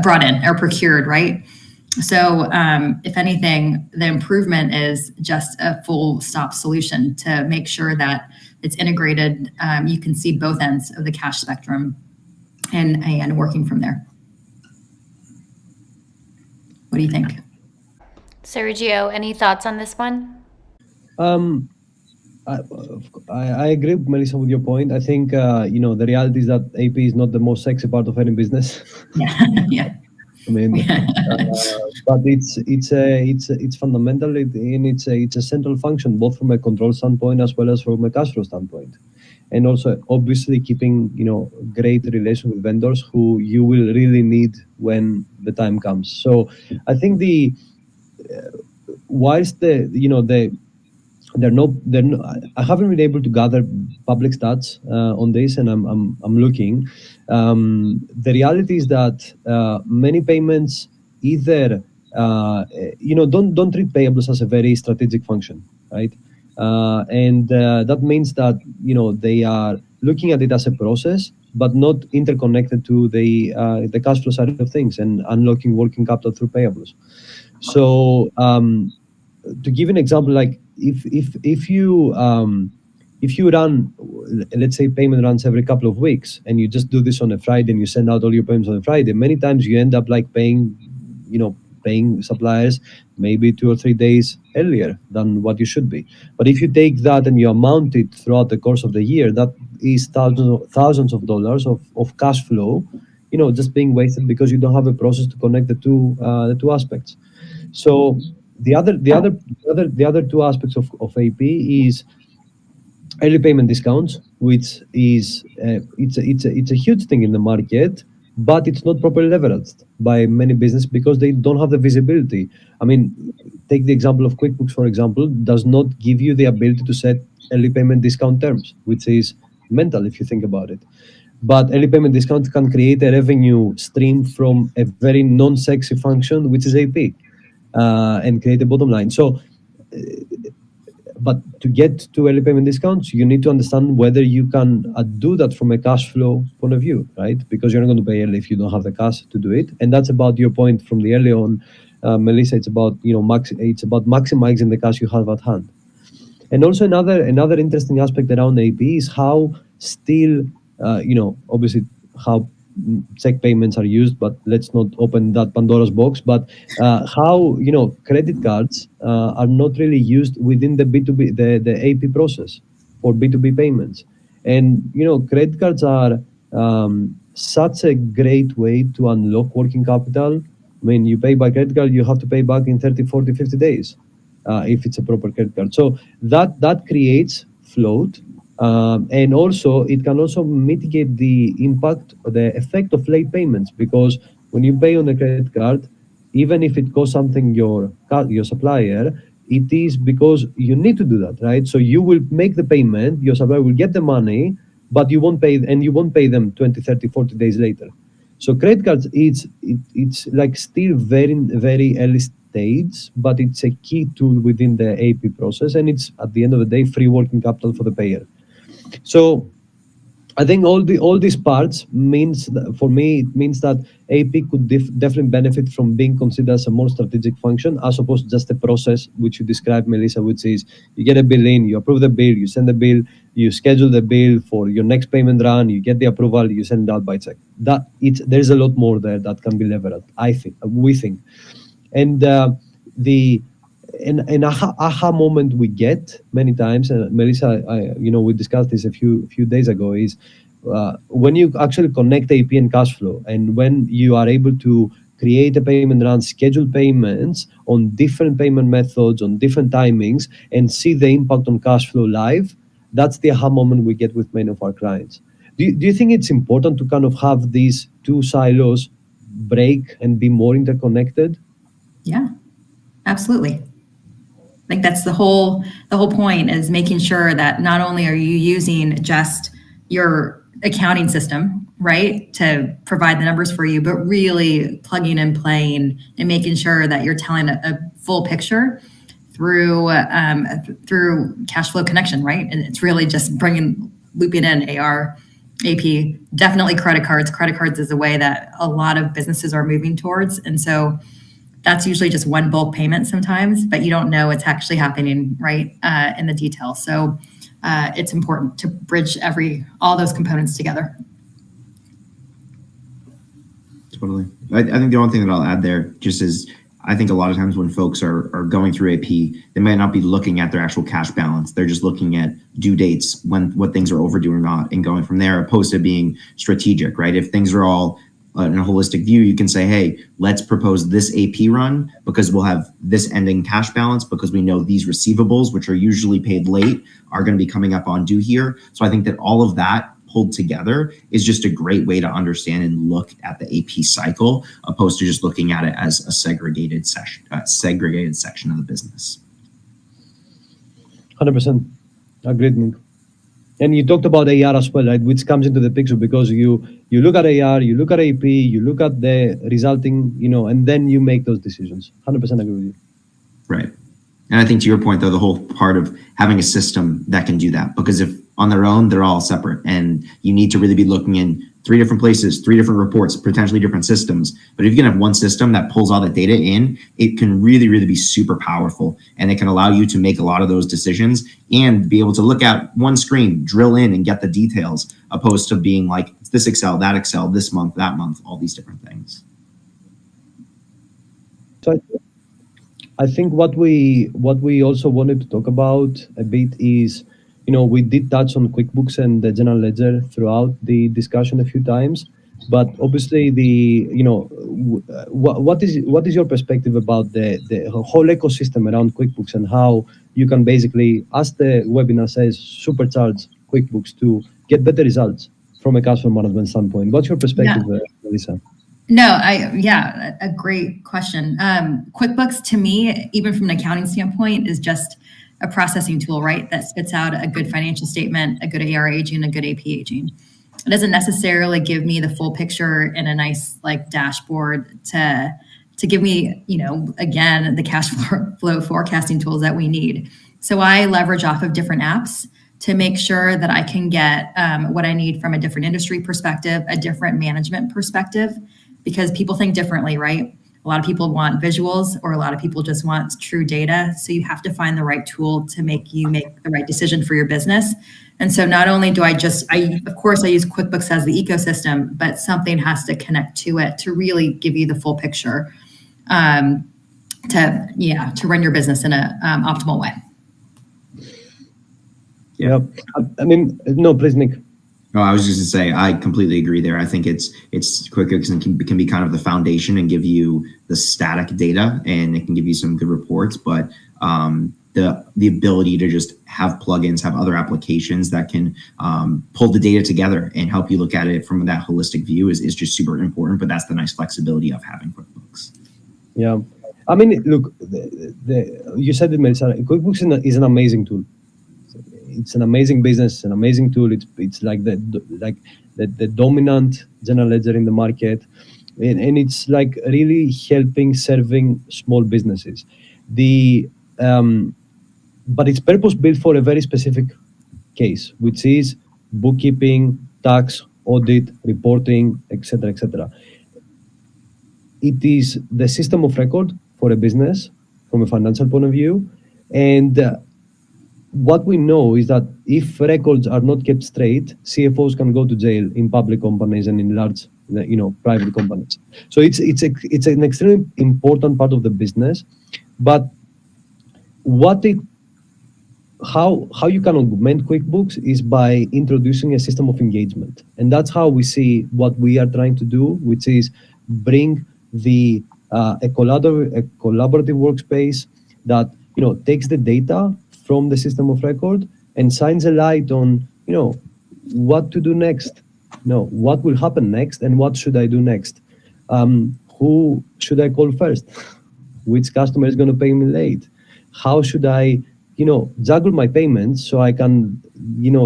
S3: brought in or procured, right? So if anything, the improvement is just a full stop solution to make sure that it's integrated. You can see both ends of the cash spectrum and working from there. What do you think?
S1: Sergio, any thoughts on this one?
S2: I agree, Melissa, with your point. I think the reality is that AP is not the most sexy part of any business.
S3: Yeah.
S2: I mean, but it's fundamental, and it's a central function, both from a control standpoint as well as from a cash flow standpoint, and also obviously keeping great relation with vendors who you will really need when the time comes. So I think whilst I haven't been able to gather public stats on this, and I'm looking. The reality is that many payments either don't treat payables as a very strategic function, right? And that means that they are looking at it as a process, but not interconnected to the cash flow side of things and unlocking working capital through payables. So to give an example, like if you run, let's say, payment runs every couple of weeks, and you just do this on a Friday and you send out all your payments on a Friday, many times you end up like paying suppliers maybe 2 or 3 days earlier than what you should be. But if you take that and you amount it throughout the course of the year, that is thousands of dollars of cash flow, just being wasted because you don't have a process to connect the two aspects. So the other two aspects of AP is early payment discounts, which is it's a huge thing in the market, but it's not properly leveraged by many businesses because they don't have the visibility. I mean, take the example of QuickBooks, for example, does not give you the ability to set early payment discount terms, which is mental if you think about it. But early payment discounts can create a revenue stream from a very non-sexy function, which is AP, and create a bottom line. So, but to get to early payment discounts, you need to understand whether you can do that from a cash flow point of view, right? Because you're not going to pay early if you don't have the cash to do it. And that's about your point from the early on, Melissa. It's about it's about maximizing the cash you have at hand. And also another interesting aspect around AP is how still obviously how check payments are used, but let's not open that Pandora's box. But how credit cards are not really used within the B2B, the AP process for B2B payments. And credit cards are such a great way to unlock working capital. I mean, you pay by credit card, you have to pay back in 30, 40, 50 days if it's a proper credit card. So that creates float. And also, it can also mitigate the impact or the effect of late payments, because when you pay on a credit card, even if it costs something your supplier, it is because you need to do that, right? So you will make the payment, your supplier will get the money, but you won't pay, and you won't pay them 20, 30, 40 days later. So credit cards, it's like still very early stage, but it's a key tool within the AP process, and it's at the end of the day free working capital for the payer. So I think all these parts means that, for me, it means that AP could definitely benefit from being considered as a more strategic function as opposed to just a process which you described, Melissa, which is you get a bill in, you approve the bill, you send the bill, you schedule the bill for your next payment run, you get the approval, you send it out by check. There's a lot more there that can be leveraged. We think, and an aha moment we get many times, and Melissa, we discussed this a few days ago, is when you actually connect AP and cash flow, and when you are able to create a payment run, schedule payments on different payment methods, on different timings, and see the impact on cash flow live. That's the aha moment we get with many of our clients. Do you think it's important to kind of have these two silos break and be more interconnected?
S3: Yeah, absolutely. I think that's the whole point, is making sure that not only are you using just your accounting system, right, to provide the numbers for you, but really plugging and playing and making sure that you're telling a full picture through cash flow connection, right? And it's really just looping in AR, AP, definitely credit cards. Credit cards is a way that a lot of businesses are moving towards. And so that's usually just one bulk payment sometimes, but you don't know it's actually happening, right, in the details. So it's important to bridge all those components together.
S4: Totally. I think the only thing that I'll add there just is, I think a lot of times when folks are going through AP, they might not be looking at their actual cash balance. They're just looking at due dates, what things are overdue or not, and going from there, opposed to being strategic, right? If things are all in a holistic view, you can say, hey, let's propose this AP run because we'll have this ending cash balance, because we know these receivables, which are usually paid late, are going to be coming up on due here. So I think that all of that pulled together is just a great way to understand and look at the AP cycle, opposed to just looking at it as a segregated section of the business.
S2: 100%. Agreed, Nick. And you talked about AR as well, right? Which comes into the picture because you look at AR, you look at AP, you look at the resulting, and then you make those decisions. 100% agree with you.
S4: Right. And I think to your point, though, the whole part of having a system that can do that, because if on their own, they're all separate, and you need to really be looking in 3 different places, 3 different reports, potentially different systems. But if you can have one system that pulls all the data in, it can really, really be super powerful, and it can allow you to make a lot of those decisions and be able to look at one screen, drill in and get the details, opposed to being like this Excel, that Excel, this month, that month, all these different things.
S2: So I think what we also wanted to talk about a bit is, we did touch on QuickBooks and the general ledger throughout the discussion a few times, but obviously what is your perspective about the whole ecosystem around QuickBooks and how you can basically, as the webinar says, supercharge QuickBooks to get better results from a cash flow management standpoint? What's your perspective, Melissa?
S3: No, a great question. QuickBooks, to me, even from an accounting standpoint, is just a processing tool, right? That spits out a good financial statement, a good AR aging, a good AP aging. It doesn't necessarily give me the full picture in a nice dashboard to give me, again, the cash flow forecasting tools that we need. So I leverage off of different apps to make sure that I can get what I need from a different industry perspective, a different management perspective, because people think differently, right? A lot of people want visuals, or a lot of people just want true data. So you have to find the right tool to make the right decision for your business. And so not only do I use QuickBooks as the ecosystem, but something has to connect to it to really give you the full picture, to run your business in an optimal way.
S2: Yeah. I mean, no, please, Nick.
S4: No, I was just going to say, I completely agree there. I think it's QuickBooks and can be kind of the foundation and give you the static data, and it can give you some good reports, but the ability to just have plugins, have other applications that can pull the data together and help you look at it from that holistic view is just super important, but that's the nice flexibility of having QuickBooks.
S2: Yeah. I mean, look, you said it, Melissa. QuickBooks is an amazing tool. It's an amazing business, an amazing tool. It's like the dominant general ledger in the market, and it's like really helping serving small businesses. The but it's purpose built for a very specific case, which is bookkeeping, tax, audit, reporting, etc., etc. It is the system of record for a business from a financial point of view, and what we know is that if records are not kept straight, CFOs can go to jail in public companies and in large, private companies. So it's an extremely important part of the business. But how you can augment QuickBooks is by introducing a system of engagement, and that's how we see what we are trying to do, which is bring a collaborative workspace that takes the data from the system of record and shines a light on what to do next, what will happen next, and what should I do next. Who should I call first? Which customer is going to pay me late? How should I juggle my payments so I can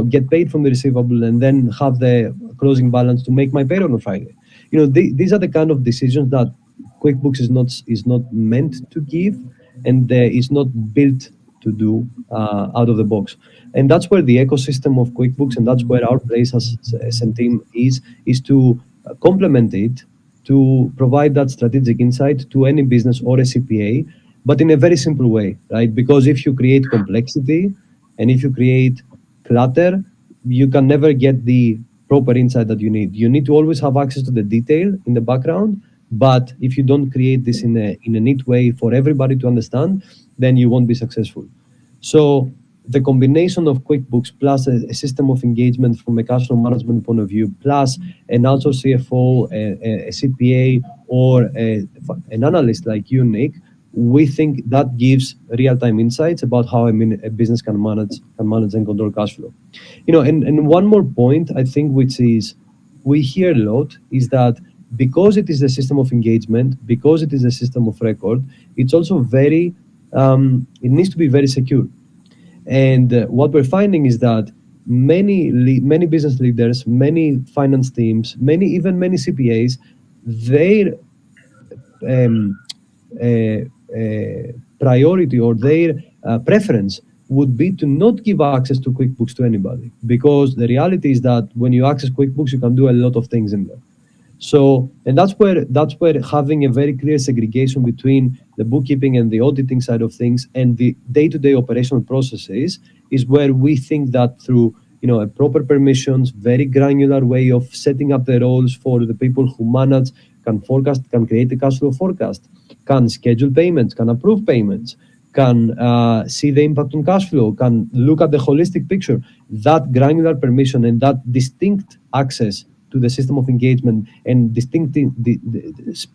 S2: get paid from the receivable and then have the closing balance to make my payroll on Friday? These are the kind of decisions that QuickBooks is not meant to give, and is not built to do out of the box. And that's where the ecosystem of QuickBooks, and that's where our place as Centime is to complement it, to provide that strategic insight to any business or a CPA, but in a very simple way, right? Because if you create complexity and if you create clutter, you can never get the proper insight that you need. You need to always have access to the detail in the background, but if you don't create this in a neat way for everybody to understand, then you won't be successful. So the combination of QuickBooks plus a system of engagement from a cash flow management point of view, plus an outsourced CFO, a CPA, or an analyst like you, Nick, we think that gives real-time insights about how a business can manage and control cash flow. And one more point, I think, which is we hear a lot, is that because it is a system of engagement, because it is a system of record, it's also very, it needs to be very secure. And what we're finding is that many business leaders, many finance teams, many CPAs, their priority or their preference would be to not give access to QuickBooks to anybody, because the reality is that when you access QuickBooks, you can do a lot of things in there. So, and that's where having a very clear segregation between the bookkeeping and the auditing side of things and the day-to-day operational processes is where we think that through a proper permissions, very granular way of setting up the roles for the people who manage, can forecast, can create a cash flow forecast, can schedule payments, can approve payments, can see the impact on cash flow, can look at the holistic picture. That granular permission and that distinct access to the system of engagement and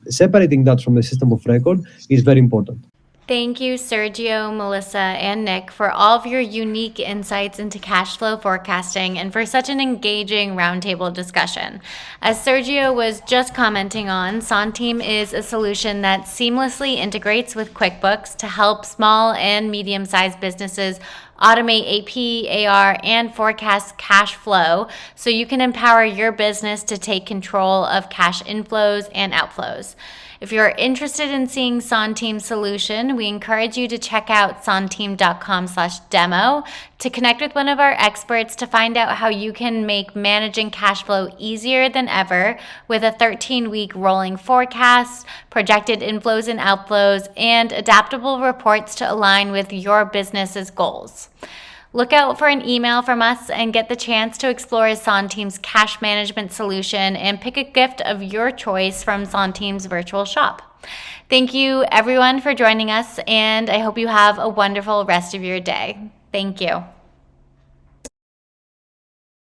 S2: separating that from the system of record is very important.
S1: Thank you, Sergio, Melissa, and Nick, for all of your unique insights into cash flow forecasting and for such an engaging roundtable discussion. As Sergio was just commenting on, Centime is a solution that seamlessly integrates with QuickBooks to help small and medium-sized businesses automate AP, AR, and forecast cash flow so you can empower your business to take control of cash inflows and outflows. If you're interested in seeing Centime's solution, we encourage you to check out centime.com/demo to connect with one of our experts to find out how you can make managing cash flow easier than ever with a 13-week rolling forecast, projected inflows and outflows, and adaptable reports to align with your business's goals. Look out for an email from us and get the chance to explore Centime's cash management solution and pick a gift of your choice from Centime's virtual shop. Thank you, everyone, for joining us, and I hope you have a wonderful rest of your day. Thank you.